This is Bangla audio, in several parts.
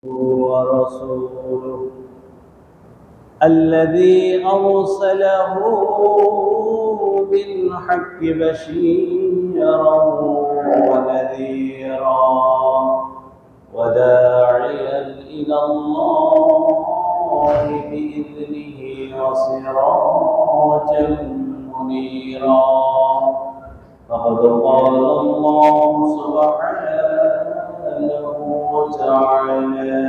ورسوله الذي أرسله بالحق بشيرا ونذيرا وداعيا إلى الله بإذنه وسراجا منيرا فقد قال الله سبحانه وتعالى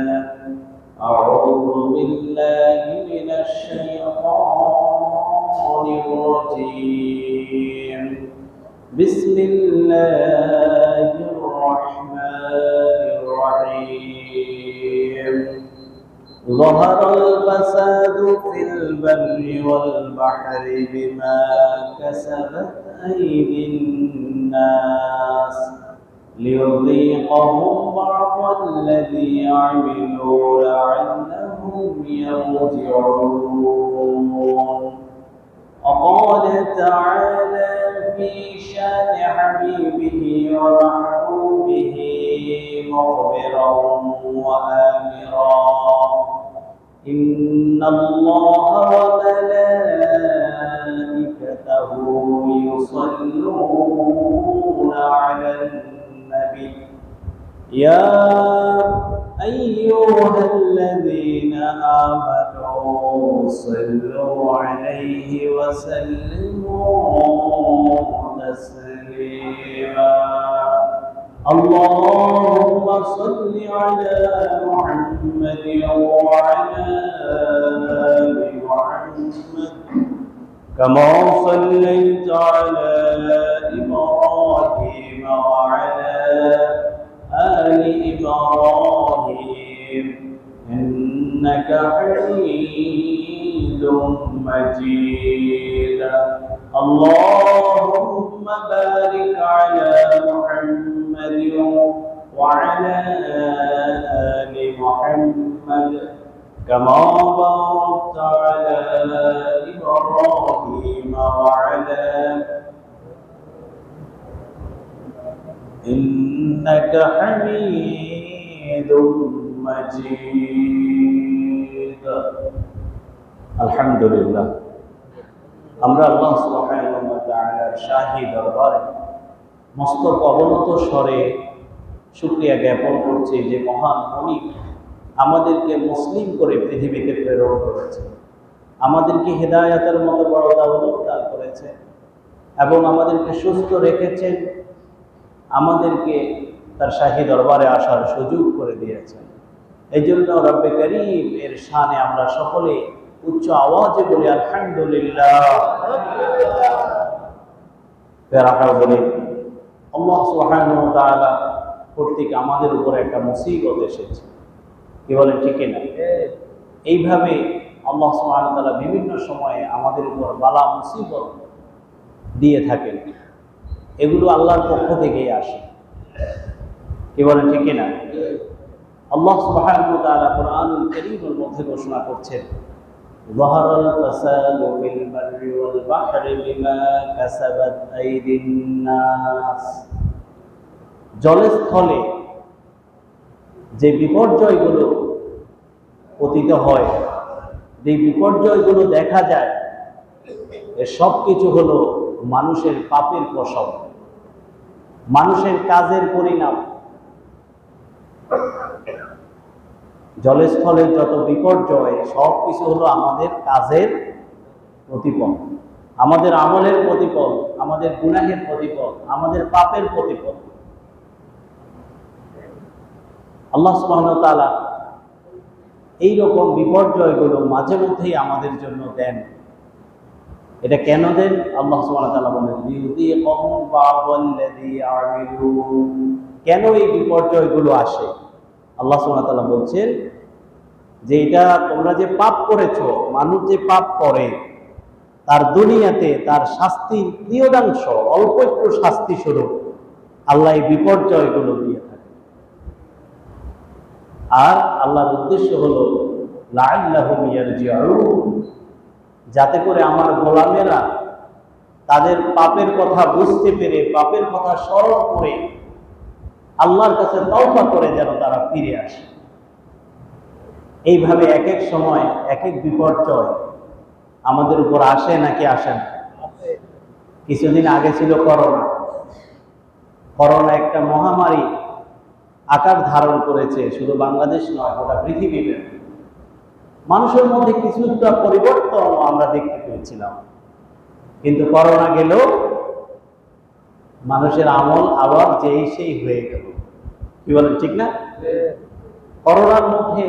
أعوذ بالله من الشيطان الرجيم بسم الله الرحمن الرحيم ظهر الفساد في البر والبحر بما كسبت أيدي الناس ليذيقهم بعض الذي عملوا لعلهم يرجعون وقال تعالى في شان حبيبه ومحبوبه مخبرا وآمرا إن الله وملائكته يصلون على النبي يا أيها الذين آمنوا صلوا عليه وسلموا تسليما اللهم صل على محمد وعلى آل محمد كما صليت على إبراهيم وعلى آل إبراهيم إنك حميد مجيد اللهم بارك على محمد وعلى آل محمد كما باركت على إبراهيم وعلى إنك حميد مجيد الحمد لله আমরা আল্লাহ সুবহানাহু ওয়া তাআলার শাহী দরবারে মস্তক অবনত স্বরে শুকরিয়া জ্ঞাপন করছি যে মহান মালিক আমাদেরকে মুসলিম করে পৃথিবীতে প্রেরণ করেছে, আমাদেরকে হেদায়েতের মতো বড় দাওয়াত দান করেছে এবং আমাদেরকে সুস্থ রেখেছেন, আমাদেরকে তার শাহী দরবারে আসার সুযোগ করে দিয়েছেন। এই জন্য রব্বে করিম এর শানে আমরা সকলে উচ্চ আওয়াজে বলি আলহামদুলিল্লাহ। বলি আল্লাহ সুবহানাহু ওয়া তাআলা কর্তৃক আমাদের উপরে একটা মুসিবত এসেছে, কি বলেন ঠিক না? এইভাবে আল্লাহ সুবহানাহু ওয়া তাআলা বিভিন্ন সময়ে আমাদের উপর বালা মুসিবত দিয়ে থাকেন, এগুলো আল্লাহর পক্ষ থেকেই আসে, কি বলেন ঠিক না? আল্লাহ সুবহানাহু ওয়া তাআলা কোরআনুল কারীমের মধ্যে ঘোষণা করছেন ظهر الفساد في البر والبحر بما كسبت أيدي الناس জলে স্থলে যে বিপর্যয়গুলো পতিত হয়, যে বিপর্যয়গুলো দেখা যায়, এর সব কিছু হলো মানুষের পাপের ফসল, মানুষের কাজের পরিণাম। জলস্থলের যত বিপর্যয় সব কিছু হলো আমাদের কাজের প্রতিফল, আমাদের আমলের প্রতিফল, আমাদের গুনাহের প্রতিফল, আমাদের পাপের প্রতিফল। আল্লাহ সুবহানাহু ওয়া তাআলা এইরকম বিপর্যয়গুলো মাঝে মধ্যেই আমাদের জন্য দেন। এটা কেন দেন? আল্লাহ সুবহানাহু ওয়া তাআলা বলেন লিইউযীকাহুম বা'দাল্লাযী আমিলু। কেন এই বিপর্যয়গুলো আসে? আল্লাহ সুবহানাহু ওয়া তাআলা বলছেন যে এটা তোমরা যে পাপ করেছো, মানুষ যে পাপ করে তার দুনিয়াতে তার শাস্তির প্রিয়দাংশ অল্প একটু শাস্তি স্বরূপ আল্লাহ এই বিপর্যয়গুলো দিয়ে থাকে। আর আল্লাহর উদ্দেশ্য হলো লাআল্লাহুম ইয়ারজিউন, যাতে করে আমার গোলামেরা তাদের পাপের কথা বুঝতে পেরে, পাপের কথা স্মরণ করে আল্লাহর কাছে তওবা করে যেন তারা ফিরে আসে। এইভাবে এক এক সময় এক এক বিপর্যয় আমাদের উপর আসে নাকি আসে না? কিছুদিন আগে ছিল করোনা। করোনা একটা মহামারী আকার ধারণ করেছে, শুধু বাংলাদেশ নয়, গোটা পৃথিবীতে। মানুষের মধ্যে কিছুটা পরিবর্তন আমরা দেখতে পেয়েছিলাম, কিন্তু করোনা গেল, মানুষের আমল আবার যেই সেই হয়ে গেল। কি বলেন, ঠিক না? করোনার মধ্যে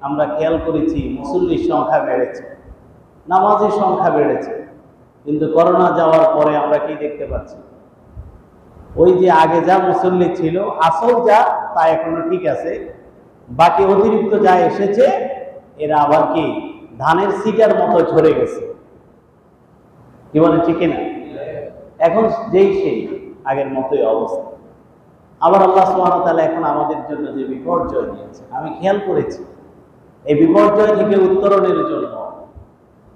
আমরা খেয়াল করেছি মুসল্লির সংখ্যা বেড়েছে, নামাজের সংখ্যা বেড়েছে, কিন্তু করোনা যাওয়ার পরে আমরা কি দেখতে পাচ্ছি? ওই যে আগে যা মুসল্লি ছিল, আসল যা তা এখনো ঠিক আছে, বাকি অতিরিক্ত যা এসেছে এরা আবার কি ধানের সিটার মতো ঝরে গেছে। কি বলে, ঠিক না? এখন যেই সেই আগের মতোই অবস্থা। আবার আল্লাহ সুবহানাহু ওয়া তাআলা এখন আমাদের জন্য যে বিপর্যয় দিয়েছে, আমি খেয়াল করেছি এই বিপর্যয় থেকে উত্তরণের জন্য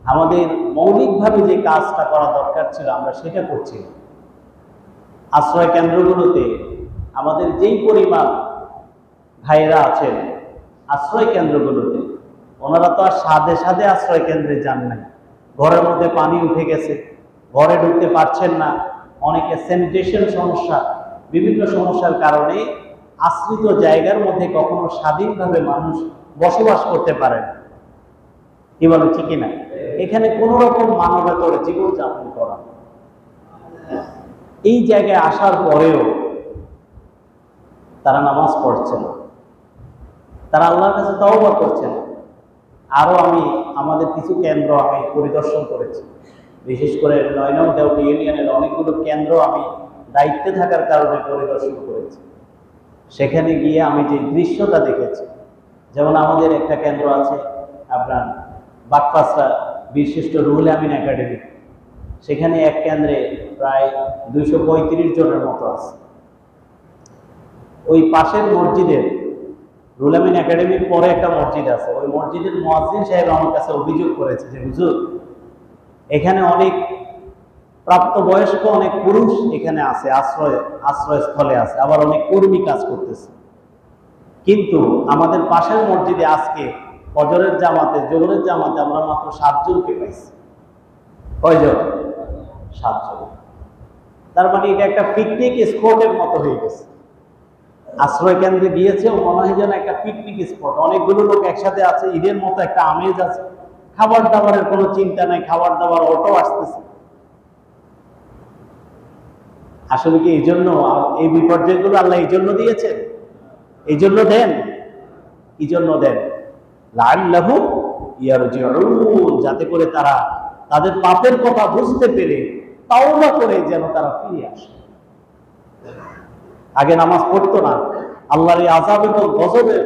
আমাদের মৌলিকভাবে যে কাজটা করা দরকার ছিল আমরা সেটা করছি না। আশ্রয় কেন্দ্রগুলোতে আমাদের যেই পরিমাণ ভাইয়েরা আছেন আশ্রয় কেন্দ্রগুলোতে, ওনারা তো আর সাধে সাধে আশ্রয় কেন্দ্রে যান নাই। ঘরের মধ্যে পানি উঠে গেছে, ঘরে ঢুকতে পারছেন না, অনেকে স্যানিটেশন সমস্যা, বিভিন্ন সমস্যার কারণে আশ্রিত জায়গার মধ্যে কখনো স্বাধীনভাবে মানুষ বসবাস করতে পারে না। কি বলে, ঠিকই না? এখানে কোন রকম মানবেতর জীবনযাপন করা, এই জায়গায় আসার পরেও তারা নামাজ পড়ছে না, তারা আল্লাহর কাছে তওবা করছে না। আরো আমি আমাদের কিছু কেন্দ্র আমি পরিদর্শন করেছি, বিশেষ করে ৯ নং দেওটি ইউনিয়নের অনেকগুলো কেন্দ্র আমি দায়িত্বে থাকার কারণে পরিদর্শন করেছি। সেখানে গিয়ে আমি যে দৃশ্যটা দেখেছি, যেমন আমাদের একটা কেন্দ্র আছে আপনার বাগপাসরা বীরশ্রেষ্ঠ রুহুল আমিন একাডেমি, সেখানে এক কেন্দ্রে প্রায় ২৩৫ জনের মতো আছে। ওই পাশের মসজিদের রুহুল আমিন একাডেমির পরে একটা মসজিদ আছে, ওই মসজিদের মুয়াজ্জিন সাহেব আমার কাছে অভিযোগ করেছে যে হুজুর, এখানে অনেক প্রাপ্তবয়স্ক অনেক পুরুষ এখানে আছে, আশ্রয়স্থলে আছে, আবার অনেক কর্মী কাজ করতেছে, কিন্তু আমাদের পাশের মসজিদে আজকে ফজরের জামাতে, জোহরের জামাতে আমরা মাত্র ৭ জনকে পাইছি। কয়জন? ৭ জন। তার মানে এটা একটা পিকনিক স্পটের মতো হয়ে গেছে। আশ্রয় কেন্দ্রে গিয়েছেও মনে হয় যেন একটা পিকনিক স্পট, অনেকগুলো লোক একসাথে আছে, ঈদের মতো একটা আমেজ আছে, খাবার দাবারের কোনো চিন্তা নাই, খাবার দাবার অটো আসতেছে। আসলে কি এই জন্য এই বিপর্যয়গুলো আল্লাহ এই জন্য দিয়েছেন? এই জন্য দেন? কি জন্য দেন? লাআল্লাহুম ইয়ারজিউন, যাতে করে তারা তাদের পাপের কথা বুঝতে পেরে তাওবা করে যেন তারা ফিরে আসে। আগে নামাজ পড়তো না, আল্লাহর এই আযাব এবং গজবের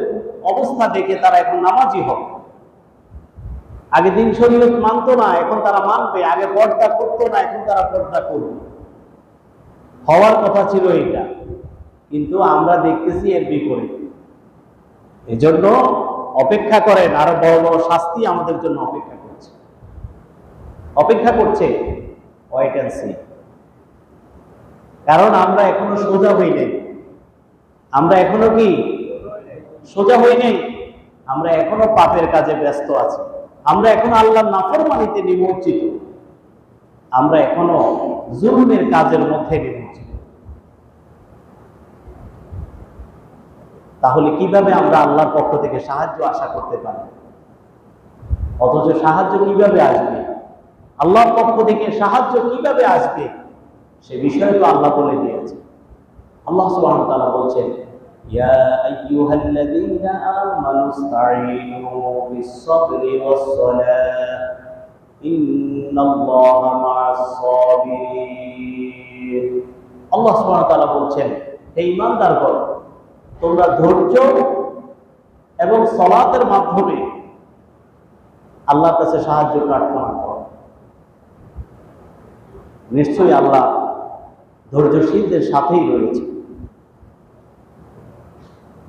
অবস্থা দেখে তারা এখন নামাজি হবে। আগে দিন শরীয়ত মানতো না, এখন তারা মানবে। আগে পর্দা করতো না, এখন তারা পর্দা করবে। হওয়ার কথা ছিল এটা, কিন্তু আমরা দেখতেছি এর বিপরীত। এজন্য অপেক্ষা করেন, আরো বড় বড় শাস্তি আমাদের জন্য অপেক্ষা করছে। Wait and see. কারণ আমরা এখনো সোজা হই নাই। আমরা এখনো কি সোজা হই নাই? আমরা এখনো পাপের কাজে ব্যস্ত আছি, আমরা এখনো আল্লাহর নাফরমানিতে নিমজ্জিত, আমরা এখনো জুলুমের কাজের মধ্যে নিমজ্জিত। তাহলে কিভাবে আমরা আল্লাহর পক্ষ থেকে সাহায্য আশা করতে পারি? অথচ সাহায্য কিভাবে আসবে, আল্লাহর পক্ষ থেকে সাহায্য কিভাবে আসবে, সে বিষয়ে তো আল্লাহ বলে দিয়েছে। আল্লাহ সুবহানাহু ওয়া তাআলা বলছেন, ইয়া আইয়ুহাল্লাযীনা আমানু ইসতাঈনু বিস-সাবরি ওয়াস-সালাহ ইন্নাল্লাহা মা'আস সাবিরিন। আল্লাহ সুবহানাহু ওয়া তাআলা বলছেন, হে ঈমানদারগণ, তোমরা ধৈর্য এবং সালাতের মাধ্যমে আল্লাহর কাছে সাহায্য প্রার্থনা করো। নিশ্চয়ই আল্লাহ ধৈর্যশীলদের সাথেই রয়েছে।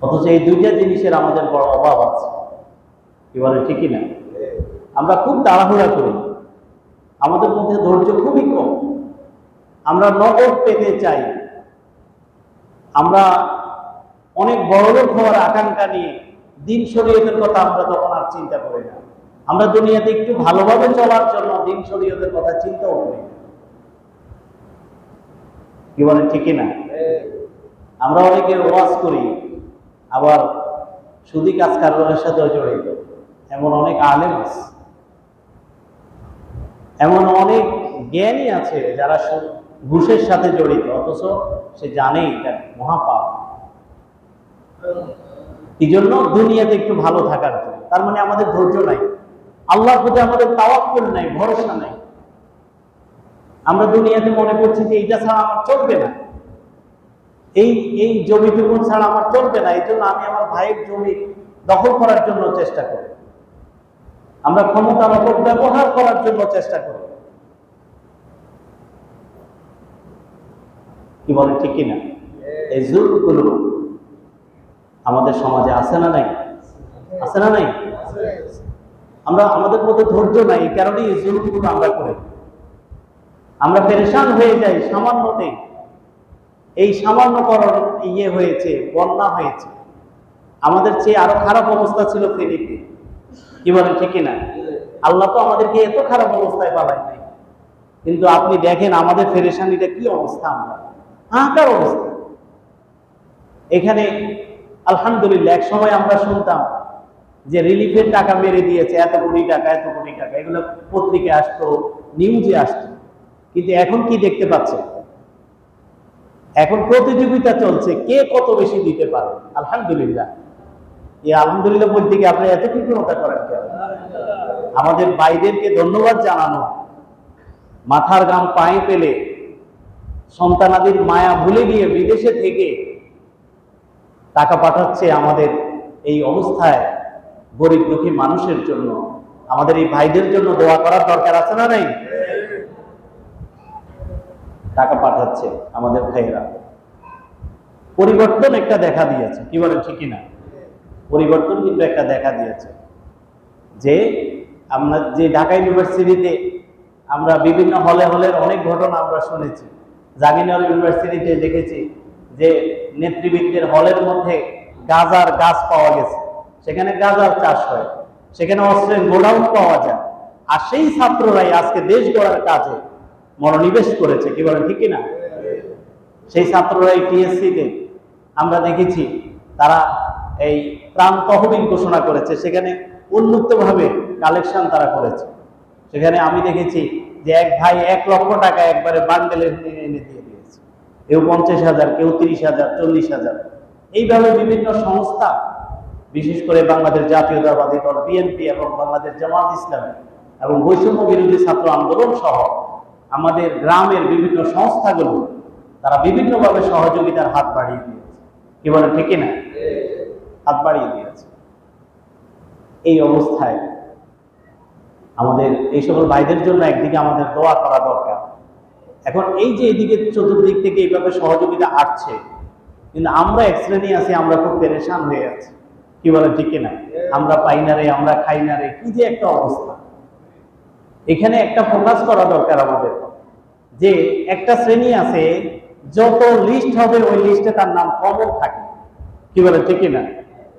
অথচ এই দুইটা জিনিসের আমাদের বড় অভাব আছে। কি বলে, ঠিকই না? আমরা খুব তাড়াহুড়া করি, আমাদের মধ্যে ধৈর্য খুবই কম। আমরা নগদ পেতে চাই, আমরা অনেক বড়লোক হওয়ার আকাঙ্ক্ষা নিয়ে দিন শরীয়তের কথা আমরা তখন আর চিন্তা করি না। আমরা দুনিয়াতে একটু ভালোভাবে চলার জন্য দিন শরীয়তের কথা চিন্তাও করি না। কি বলেন ঠিকই না? আমরা অনেকে ওয়াজ করি, আবার সুদী কাজ কারবারের সাথেও জড়িত, এমন অনেক আলেম আছে, এমন অনেক জ্ঞানী আছে যারা ঘুষের সাথে জড়িত, অথচ সে জানেই এটা মহাপাপ। এই জন্য দুনিয়াতে একটু ভালো থাকার জন্য। তার মানে আমাদের ধৈর্য নাই, আল্লাহর প্রতি আমাদের তাওয়াক্কুল নাই, ভরসা নাই। আমরা দুনিয়াতে মনে করছি যে এইটা ছাড়া আমার চলবে না, এই এই জমিটুকুন ছাড়া আমার চলবে না, এই জন্য আমি আমার ভাইয়ের জমি দখল করার জন্য চেষ্টা করি, আমরা ক্ষমতার অপব্যবহার করার জন্য চেষ্টা করি। কি বলেন ঠিক কিনা? এই জুলগুলো আমাদের সমাজে আছে না নাই? আছে না নাই? আমরা আমাদের মধ্যে ধৈর্য নাই, এই কারণেই এই জুলগুলো আমরা করি। আমরা পেরেশান হয়ে যাই সামান্যতেই। এই সামান্যকরণ হয়েছে, বন্যা হয়েছে, আমাদের চেয়ে আরো খারাপ অবস্থা ছিল ফেনীতে। কি বলেন ঠিক কিনা? আল্লাহ তো আমাদেরকে এত খারাপ অবস্থায় পালাই নাই, কিন্তু আপনি দেখেন আমাদের পেরেশানিটা কি অবস্থা, আমরা হাহাকার অবস্থা। এখানে আলহামদুলিল্লাহ এক সময় আমরা শুনতাম যে রিলিফের টাকা মেরে দিয়েছে, এত কোটি টাকা, এত কোটি টাকা, এগুলো পত্রিকায় আসতো, নিউজে আসতো। কিন্তু এখন কি দেখতে পাচ্ছে? এখন প্রতিযোগিতা চলছে কে কত বেশি দিতে পারে। আলহামদুলিল্লাহ, এই আলহামদুলিল্লাহ বলতে কি আপনি এত কৃতজ্ঞতা করেন কেন? আমাদের ভাইদেরকে ধন্যবাদ জানানো, মাথার ঘাম পায়ে পেলে সন্তানাদির মায়া ভুলে গিয়ে বিদেশে থেকে টাকা পাঠাচ্ছে আমাদের এই অবস্থায় গরিব দুঃখী মানুষের জন্য। আমাদের এই ভাইদের জন্য দোয়া করার দরকার আছে না নাই? টাকা পাঠাচ্ছে আমাদের ভাইরা। পরিবর্তন একটা দেখা দিয়েছে। কি বলেন ঠিকই না? পরিবর্তন কিন্তু একটা দেখা দিয়েছে যে আমরা যে ঢাকা ইউনিভার্সিটিতে আমরা বিভিন্ন হলের অনেক ঘটনা আমরা শুনেছি। জাহাঙ্গীরনগর ইউনিভার্সিটিতে দেখেছি যে নেতৃবৃন্দের হলের মধ্যে গাঁজার গাছ পাওয়া গেছে, সেখানে গাঁজার চাষ হয়, সেখানে অস্ত্রের গোডাউন পাওয়া যায়, আর সেই ছাত্ররাই আজকে দেশ গড়ার কাজে মনোনিবেশ করেছে। কি বলেন ঠিক না? সেই ছাত্ররাই টিএসসিতে আমরা দেখেছি তারা এই ত্রাণ তহবিল ঘোষণা করেছে, সেখানে উন্মুক্তভাবে কালেকশন তারা করেছে। সেখানে আমি দেখেছি যে এক ভাই 1 লক্ষ টাকা একবারে বান্ডেলে এনে দিয়ে দিয়েছে, কেউ 50,000, কেউ 30,000, 40,000। এইভাবে বিভিন্ন সংস্থা, বিশেষ করে বাংলাদেশ জাতীয়তাবাদী দল বিএনপি এবং বাংলাদেশ জামাত ইসলামী এবং বৈষম্য বিরোধী ছাত্র আন্দোলন সহ আমাদের গ্রামের বিভিন্ন সংস্থাগুলো তারা বিভিন্নভাবে সহযোগিতার হাত বাড়িয়ে দিয়েছে। কি বলে ঠিক না? হাত বাড়িয়ে দিয়েছে। এই অবস্থায় আমাদের এই সকল ভাইদের জন্য একদিকে আমাদের দোয়া করা দরকার। এখন এই যে এদিকে চতুর্দিক থেকে এইভাবে সহযোগিতা আসছে, কিন্তু আমরা এক শ্রেণী আছি, আমরা খুব পেরেশান হয়ে আছি। কি বলে ঠিক না? আমরা পাই না রে, আমরা খাই না রে, কি যে একটা অবস্থা। এখানে একটা ফোকাস করা দরকার আমাদের, যে একটা শ্রেণী আছে যত লিস্ট হবে ওই লিস্টে তার নাম কমন থাকে। কি বলে ঠিক না?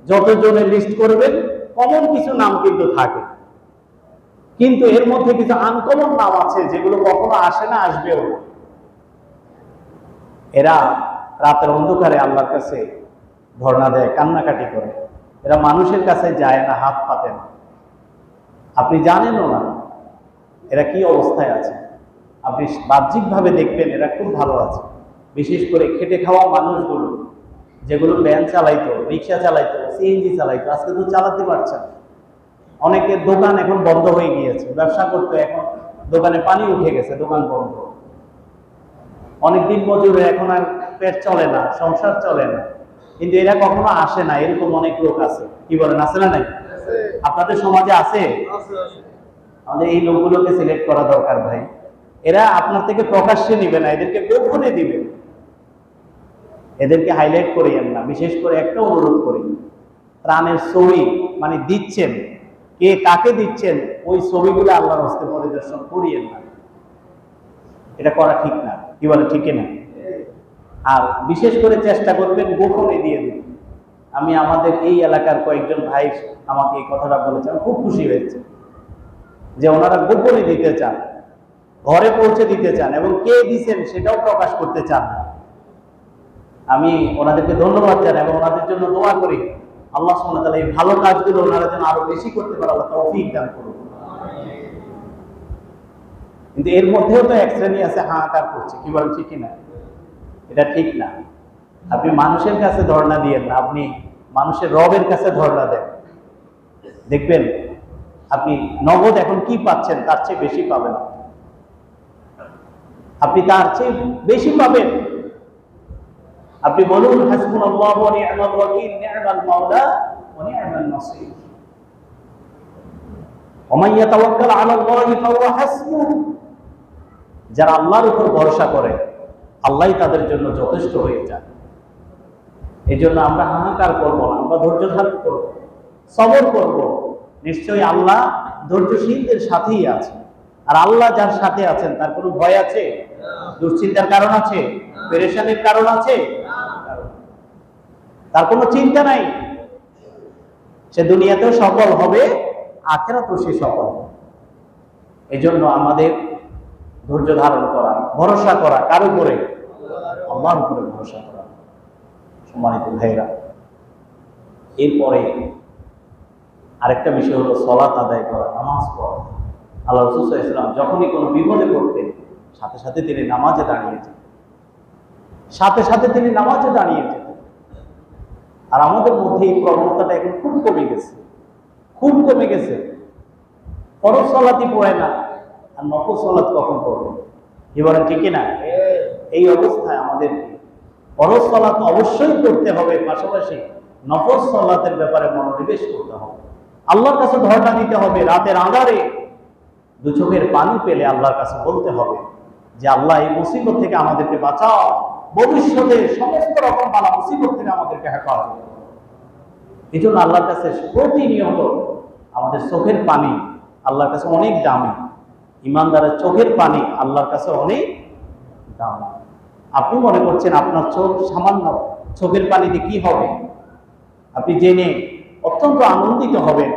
যতজনের লিস্ট করবেন কমন কিছু নাম কিন্তু থাকে, কিন্তু এর মধ্যে কিছু আনকমন নাম আছে যেগুলো কখনো আসে না, আসবেও না। এরা রাতের অন্ধকারে আল্লাহর কাছে ধর্ণা দেয়, কান্নাকাটি করে। এরা মানুষের কাছে যায় না, হাত পাতে না। আপনি জানেনও না এরা কি অবস্থায় আছে। আপনি বাহ্যিকভাবে দেখবেন এরা খুব ভালো আছে। বিশেষ করে খেটে খাওয়া মানুষগুলো, যেগুলো ভ্যান চালাইতো, রিক্সা চালাইতো, সিএনজি চালাইতো, আজকে তো চালাতে পারছে না। অনেকের দোকান এখন বন্ধ হয়ে গিয়েছে, ব্যবসা করতে এখন দোকানে পানি উঠে গেছে, দোকান বন্ধ। অনেকদিন মজুরে এখন আর পেট চলে না, সংসার চলে না, কিন্তু এরা কখনো আসে না। এরকম অনেক লোক আছে। কি বলেন, আছে না নাই? আপনাদের সমাজে আছে? আমাদের এই লোকগুলোকে সিলেক্ট করা দরকার ভাই। এরা আপনার থেকে প্রকাশ্যে নিবে না, এদেরকে গোপনে দিবেন, এদেরকে হাইলাইট করিয়েন না। বিশেষ করে একটা অনুরোধ করি, ত্রাণের ছবি মানে দিচ্ছেন, কে কাকে দিচ্ছেন, ওই ছবিগুলো আল্লাহর হস্তে পরিদর্শন করিয়েন না, এটা করা ঠিক না। কি বলে ঠিক না? আর বিশেষ করে চেষ্টা করবেন গোপনে দিয়ে দিন। আমি আমাদের এই এলাকার কয়েকজন ভাই আমাকে এই কথাটা বলেছে, আমি খুব খুশি হয়েছে যে ওনারা গোপনে দিতে চান, ঘরে পৌঁছে দিতে চান এবং কে দিচ্ছেন সেটাও প্রকাশ করতে চান না। আমি ওনাদেরকে ধন্যবাদ জানাই এবং ওনাদের জন্য দোয়া করি আল্লাহ সুবহানাহু ওয়া তাআলা এই ভালো কাজগুলো ওনারা যেন আরো বেশি করতে পারে, আল্লাহ তৌফিক দান করুন। কিন্তু এর মধ্যেও তো এক শ্রেণী আছে হাহাকার করছে, কি বলেন ঠিক কিনা? এটা ঠিক না। আপনি মানুষের কাছে ধর্ণা দিয়েন না, আপনি মানুষের রবের কাছে ধর্ণা দেন, দেখবেন আপনি নগদ এখন কি পাচ্ছেন তার চেয়ে বেশি পাবেন, আপনি তার চেয়ে বেশি পাবেন। আপনি বলুন হাসবুনাল্লাহু ওয়া নি'মাল ওয়াকিল, নি'মাল মাওলা ওয়া নি'মান নাসির। ওয়া মান ইয়াতাওয়াক্কাল আলাল্লাহি ফাহুয়া হাসবুহ। যারা আল্লাহর উপর ভরসা করে আল্লাহই তাদের জন্য যথেষ্ট হয়ে যায়। এই জন্য আমরা হাহাকার করব না, আমরা ধৈর্য ধারণ করব, সবর করব। নিশ্চয়ই আল্লাহ ধৈর্যশীলদের সাথেই আছে। আর আল্লাহ যার সাথে আছেন তার কোনো ভয় আছে? দুশ্চিন্তার কারণ আছে? পেরেশানির কারণ আছে? তার কোনো চিন্তা নাই। সে দুনিয়াতেও সফল হবে, আখিরাতেও সে সফল হবে। এই জন্য আমাদের ধৈর্য ধারণ করা, ভরসা করা, কার উপরে? আল্লাহর উপরে ভরসা করা। সম্মানিত ভাইরা, এরপরে আরেকটা বিষয় হলো সালাত আদায় করা, নামাজ পড়া। আল্লাহ রাসূল সাল্লাল্লাহু আলাইহি ওয়াসাল্লাম যখনই কোনো বিপদে পড়তেন সাথে সাথে তিনি নামাজে দাঁড়িয়ে যেতেন, সাথে সাথে তিনি নামাজে দাঁড়িয়ে যেতেন। আর আমাদের মধ্যে এই প্রবণতাটা এখন খুব কমে গেছে, খুব কমে গেছে। ফরজ সালাতই পড়ে না, আর নফল সালাত কখন পড়বে? কি বলেন ঠিক কিনা? এই অবস্থায় আমাদের ফরজ সালাত অবশ্যই করতে হবে, পাশাপাশি নফল সালাতের ব্যাপারে মনোনিবেশ করতে হবে, আল্লাহর কাছে ধর্ণা দিতে হবে। রাতের আঁধারে দু চোখের পানি পেলে আল্লাহর কাছে বলতে হবে যে আল্লাহ এই মুসিবত থেকে আমাদেরকে বাঁচাও, ভবিষ্যতে সমস্ত রকম বালা মুসিবত থেকে আমাদেরকে হেফাজত করো। এই জন্য আল্লাহর কাছে প্রতিনিয়ত আমাদের চোখের পানি আল্লাহর কাছে অনেক দামি। ইমানদারের চোখের পানি আল্লাহর কাছে অনেক দামি। আপনি মনে করছেন আপনার চোখ সামান্য, চোখের পানিতে কি হবে? আপনি জেনে অত্যন্ত আনন্দিত হবেন,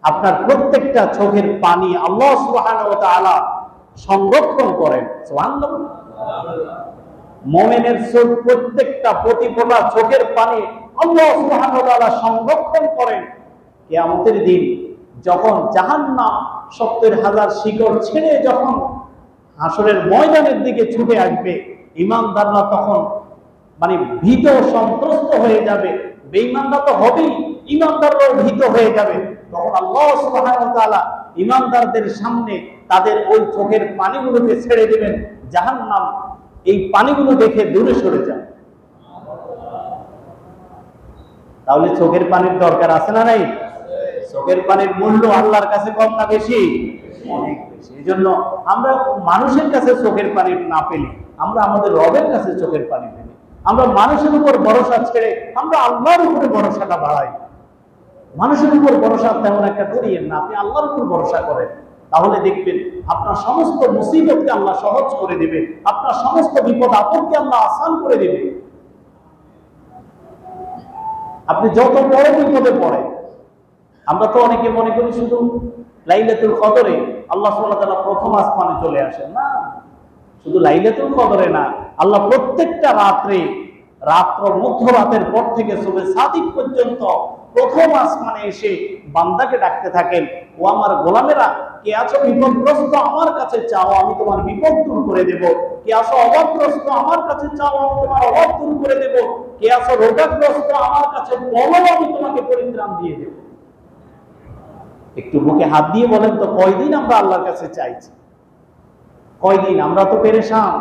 আপনার প্রত্যেকটা চোখের পানি আল্লাহ সুবহানাহু ওয়া তাআলা সংরক্ষণ করেন। সুবহানাল্লাহ। মুমিনের চোখ প্রত্যেকটা প্রতিফোঁটা চোখের পানি আল্লাহ সুবহানাহু ওয়া তাআলা সংরক্ষণ করেন। কিয়ামতের দিন যখন জাহান্নাম ৭০,০০০ শিকড় ছেড়ে যখন হাসরের ময়দানের দিকে ছুটে আসবে, ঈমানদাররা তখন মানে ভীত সন্ত্রস্ত হয়ে যাবে। বেঈমানরা তো হবেই, ঈমানদাররাও ভীত হয়ে যাবে। তখন আল্লাহ সুবহানাহু ওয়া তাআলা ঈমানদারদের সামনে তাদের ওই চোখের পানিগুলোকে ছেড়ে দিবেন। জাহান্নাম এই পানিগুলো দেখে দূরে সরে যায়। তাহলে চোখের পানির দরকার আছে না নাই? চোখের পানির মূল্য আল্লাহর কাছে কম না বেশি? অনেক বেশি। এই জন্য আমরা মানুষের কাছে চোখের পানি না পেলে আমরা আমাদের রবের কাছে চোখের পানি পেলি। আমরা মানুষের উপর ভরসা ছেড়ে আমরা আল্লাহর উপরে ভরসাটা বাড়াই। মানুষের উপর ভরসা তেমন একটা করিয়েন না, আপনি আল্লাহর উপর ভরসা করেন। তাহলে দেখবেন আপনার সমস্ত মুসিবতকে আল্লাহ সহজ করে দেবে, আপনার সমস্ত বিপদ আপদকে আল্লাহ আসান করে দেবে। আপনি যত বড় বিপদে পড়ে, আমরা তো অনেকে মনে করি শুধু লাইলাতুল কদরে আল্লাহ সুবহানাহু ওয়া তাআলা প্রথম আসমানে চলে আসেন। না, শুধু লাইলাতুল কদরে না, আল্লাহ প্রত্যেকটা রাত্রে, রাত্র মধ্যরাতের পর থেকে সুবহে সাদিক পর্যন্ত প্রথম আসমানে এসে বান্দাকে ডাকতে থাকেন, ও আমার গোলামেরা, কে আছো বিপদগ্রস্ত আমার কাছে চাও, আমি তোমার বিপদ দূর করে দেব। কে আছো অভাবগ্রস্ত আমার কাছে চাও, আমি তোমার অভাব দূর করে দেব। কে আছো রোগগ্রস্ত আমার কাছে বলো, আমি তোমাকে পরিত্রাণ দিয়ে দেব। একটু বুকে হাত দিয়ে বলেন তো, কয়দিন আমরা আল্লাহর কাছে চাইছি? কয়দিন? আমরা তো পেরেশান।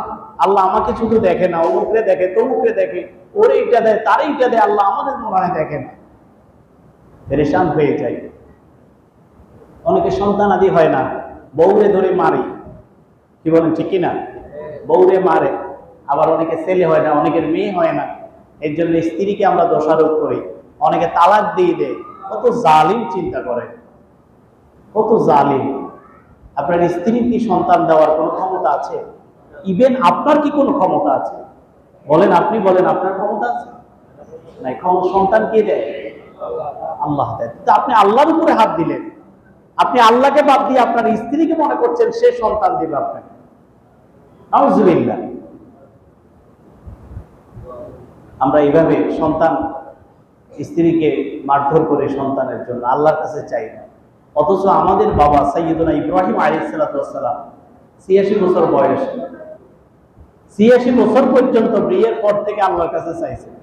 আল্লাহ আমাকে শুধু দেখে না, অমুকরে দেখে, তমুকরে দেখে, ওরে এইটা দেয়, তার এইটা দেয়, আল্লাহ আমাদের মনে হয় দেখে না। পেরেশান হয়ে যায়। অনেকে সন্তান আদি হয় না, বউরে ধরে মারে। কি বলেন ঠিক কিনা? বউরে মারে। আবার অনেকে ছেলে হয় না, অনেকের মেয়ে হয় না, এর জন্য স্ত্রীকে আমরা দোষারোপ করি। অনেকে তালাক দিয়ে দেয়। কত জালিম চিন্তা করে, কত জালিম। আপনার স্ত্রীর কি সন্তান দেওয়ার কোনো ক্ষমতা আছে? ইভেন আপনার কি কোনো ক্ষমতা আছে? বলেন, আপনি বলেন, আপনার ক্ষমতা আছে? নাই। সন্তান কে দেয়? আল্লাহ দেয়। তো আপনি আল্লাহর উপরে হাত দিলেন, আপনি আল্লাহকে বাদ দিয়ে আপনার স্ত্রীকে মনে করছেন সে সন্তান দিবে আপনাকে। নাউজুবিল্লাহ। আমরা এইভাবে সন্তান, স্ত্রীকে মারধর করে সন্তানের জন্য আল্লাহর কাছে চাই না। অথচ আমাদের বাবা সাইয়্যিদুনা ইব্রাহিম আলাইহিস সালাম ৮৬ বছর বয়সে, ৮৬ বছর পর্যন্ত বিয়ের পর থেকে আল্লাহর কাছে চাইছেন,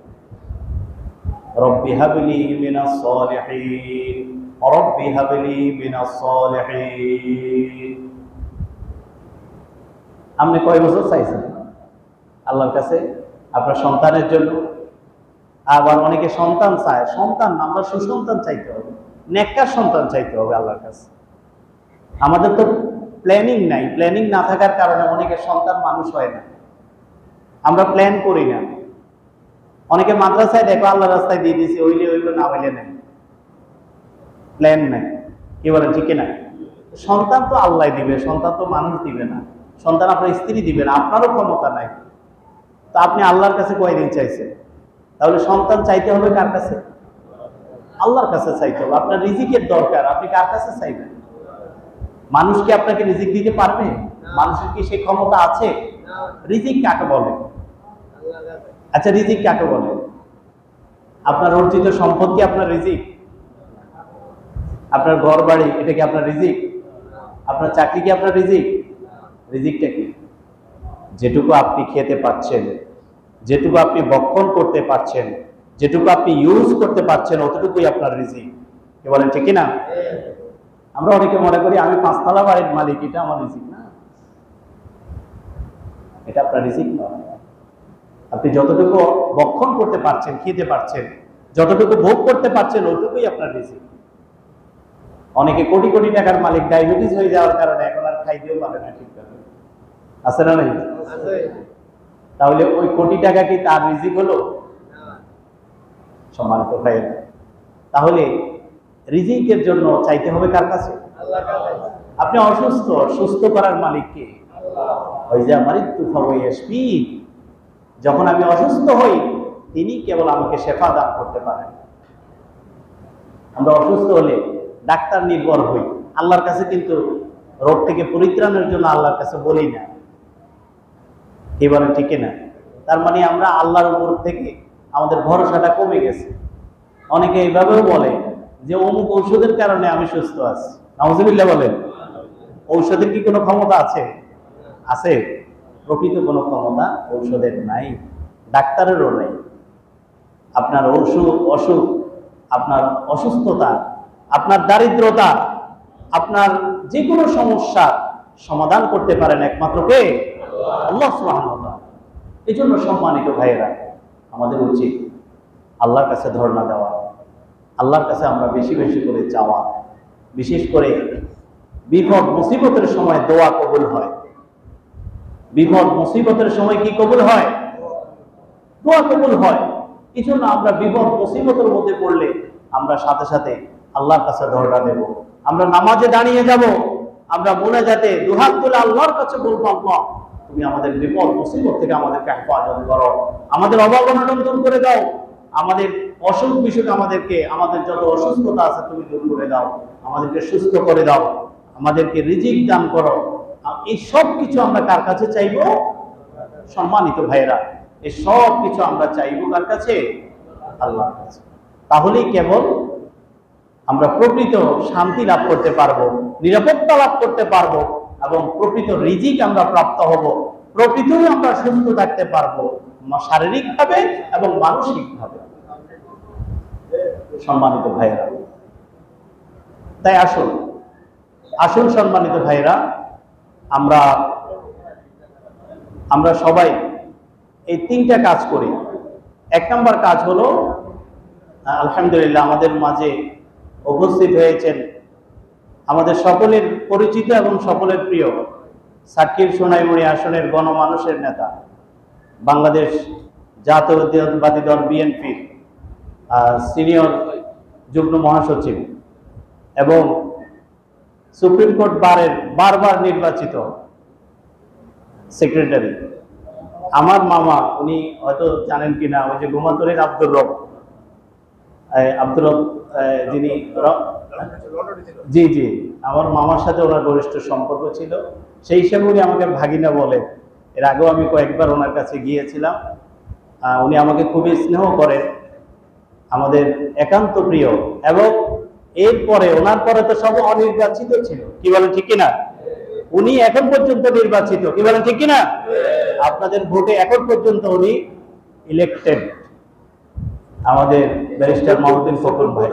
রব্বি হাবলি মিনাস সালিহিন, রব্বি হাবলি মিনাস সালিহিন। আপনি কয় বছর চাইছেন আল্লাহর কাছে আপনার সন্তানের জন্য? আবার অনেকে সন্তান চায়, সন্তান না, আমরা সুসন্তান চাইতে হবে, নেককার সন্তান চাইতে হবে আল্লাহর কাছে। আমাদের তো প্ল্যানিং নাই, প্ল্যানিং না থাকার কারণে অনেকের সন্তান মানুষ হয় না, আমরা প্ল্যান করি না। অনেকে মাদ্রাসায় দেখো আল্লাহ রাস্তায় দিয়ে দিয়েছে, হইলে হইলো, না হইলে নাই, প্ল্যান নাই। কি বলেন ঠিক না? সন্তান তো আল্লাহ দিবে, সন্তান তো মানুষ দিবে না, সন্তান আপনার স্ত্রী দিবে না, আপনারও ক্ষমতা নাই। তা আপনি আল্লাহর কাছে কয়দিন চাইছেন? তাহলে সন্তান চাইতে হবে কার কাছে? আল্লাহর কাছে চাইতে হবে। আপনার রিজিকের দরকার, আপনি কার কাছে চাইবেন? মানুষ কি আপনাকে রিজিক দিতে পারবে? মানুষের কি সেই ক্ষমতা আছে? রিজিক কাকে বলে? আচ্ছা, রিজিক কাকে বলে? আপনার অর্জিত সম্পদ কি আপনার রিজিক? আপনার ঘর বাড়ি, এটা কি আপনার রিজিক? আপনার চাকরি কি আপনার রিজিক? রিজিকটা কি? যেটুকু আপনি খেতে পাচ্ছেন, যেটুকু আপনি ভক্ষণ করতে পারছেন, যেটুকু আপনি ইউজ করতে পারছেন, অতটুকুই আপনার রিজিক। কি বলেন ঠিক না? আমরা অনেকে মনে করি আমি ৫ তলা বাড়ির মালিক, এটা আমার রিজিক না, এটা আপনার রিজিক নয়। আপনি যতটুকু ভক্ষণ করতে পারছেন, খেতে পারছেন, যতটুকু ভোগ করতে পারছেন, ওইটুকুই আপনার রিজিক। অনেকে কোটি কোটি টাকার মালিক, ডায়াবেটিস হয়ে যাওয়ার কারণে এখন আর খাইতেও পারে না ঠিকভাবে, আছে না নাই? তাহলে ওই কোটি টাকা কি তার রিজিক হলো? সম্মানিত ভাই, তাহলে রিজিকের জন্য চাইতে হবে কার কাছে? আপনি অসুস্থ, সুস্থ করার মালিক কে? ওই যে আমার যখন আমি অসুস্থ হই, তিনি কেবল আমাকে শেফা দান করতে পারেন। আমরা অসুস্থ হলে ডাক্তার নির্ভর হই, আল্লাহর কাছে কিন্তু রোগ থেকে পরিত্রাণের জন্য আল্লাহর কাছে বলি না। কি বলেন ঠিক না? তার মানে আমরা আল্লাহর উপর থেকে আমাদের ভরসাটা কমে গেছে। অনেকে এইভাবেও বলে যে অমুক ঔষধের কারণে আমি সুস্থ আছি। নাউজুবিল্লাহ বলেন। ঔষধের কি কোনো ক্ষমতা আছে? আছে? প্রকৃত কোনো ক্ষমতা ঔষধের নাই, ডাক্তারেরও নাই। আপনার অসুখ, আপনার অসুস্থতা, আপনার দারিদ্রতা, আপনার যে কোনো সমস্যার সমাধান করতে পারেন একমাত্র কে? আল্লাহ সুবহানাহু ওয়া তাআলা। এই জন্য সম্মানিত ভাইয়েরা, আমাদের উচিত আল্লাহর কাছে ধর্ণা দেওয়া, আল্লাহর কাছে আমরা বেশি বেশি করে চাওয়া। বিশেষ করে বিপদ মুসিবতের সময় দোয়া কবুল হয়। বিপদ মুসিবতের সময় কি কবুল হয়? দোয়া কবুল হয়। এই জন্য আমরা বিপদ মুসিবতের মধ্যে পড়লে আমরা সাথে সাথে আল্লাহর কাছে ধর্ণা দেব। আমরা নামাজে দাঁড়িয়ে যাব, আমরা মুনাজাতে দুহাত তুলে আল্লাহর কাছে বলবো, আল্লাহ তুমি আমাদের বিপদ মুসিবত থেকে আমাদেরকে হেফাজত করো, আমাদের অভাব অনটন দূর করে দাও, আমাদের অসুখ বিসুখ আমাদের যত অসুস্থতা আছে তুমি দূর করে দাও, আমাদেরকে সুস্থ করে দাও, আমাদেরকে রিজিক দান করো। এই সব কিছু আমরা কার কাছে চাইবো? সম্মানিত ভাইয়েরা, এই সব কিছু আমরা চাইবো কার কাছে? আল্লাহর কাছে। তাহলেই কেবল আমরা প্রকৃত শান্তি লাভ করতে পারবো, নিরাপত্তা লাভ করতে পারবো, এবং প্রকৃত রিজিক আমরা প্রাপ্ত হব, প্রকৃতই আমরা সুস্থ থাকতে পারবো শারীরিকভাবে এবং মানসিকভাবে। সম্মানিত ভাইয়েরা, তাই আসুন সম্মানিত ভাইয়েরা, আমরা সবাই এই 3টা কাজ করি। 1 নম্বর কাজ হলো, আলহামদুলিল্লাহ আমাদের মাঝে উপস্থিত হয়েছেন আমাদের সকলের পরিচিত এবং সকলের প্রিয় সাকির সোনাইমুড়ি আসনের গণমানুষের নেতা, বাংলাদেশ জাতীয়তাবাদী দল বিএনপির সিনিয়র যুগ্ম মহাসচিব এবং সুপ্রিম কোর্ট বারের বারবার নির্বাচিত সেক্রেটারি, আমার মামা, উনি হয়তো জানেন কিনা, ওই যে ঘুমাতরের আব্দুর রব যিনি জি জি, আমার মামার সাথে ওনার ঘনিষ্ঠ সম্পর্ক ছিল, সেই হিসেবে উনি আমাকে ভাগিনা বলেন। এর আগেও আমি কয়েকবার ওনার কাছে গিয়েছিলাম। উনি আমাকে খুবই স্নেহ করেন, আমাদের একান্ত প্রিয়। এবং এরপরে ওনার পরে তো সব অনির্বাচিত ছিল, কি বলেন ঠিক কিনা? উনি এখন পর্যন্ত নির্বাচিত, কি বলেন ঠিক কিনা? আপনাদের ভোটে এখন পর্যন্ত উনি ইলেক্টেড, আমাদের ব্যারিস্টার মাহমুদ্দিন ফখরুল ভাই।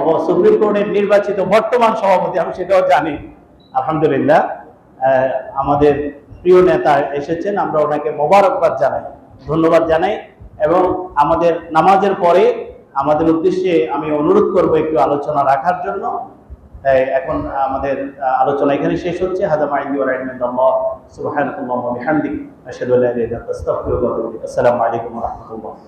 ও সুপ্রিম কোর্টের নির্বাচিত বর্তমান সভাপতি, আমি সেটাও জানি। আলহামদুলিল্লাহ, আমাদের প্রিয় নেতা এসেছেন, আমরা ওনাকে মোবারকবাদ জানাই, ধন্যবাদ জানাই। এবং আমাদের নামাজের পরে আমাদের উদ্দেশ্যে আমি অনুরোধ করব একটু আলোচনা রাখার জন্য। এখন আমাদের আলোচনা এখানে শেষ হচ্ছে। হাদা মা ইনদি ওয়া রাহমাতুল্লাহ, সুবহানাল্লাহি ওয়া বিহামদিহি, আশহাদু আল্লা ইলাহা ইল্লাল্লাহ, আস্তাগফিরুল্লাহ ওয়া আতুবু ইলাইহি। আসসালামু আলাইকুম ওয়া রাহমাতুল্লাহ।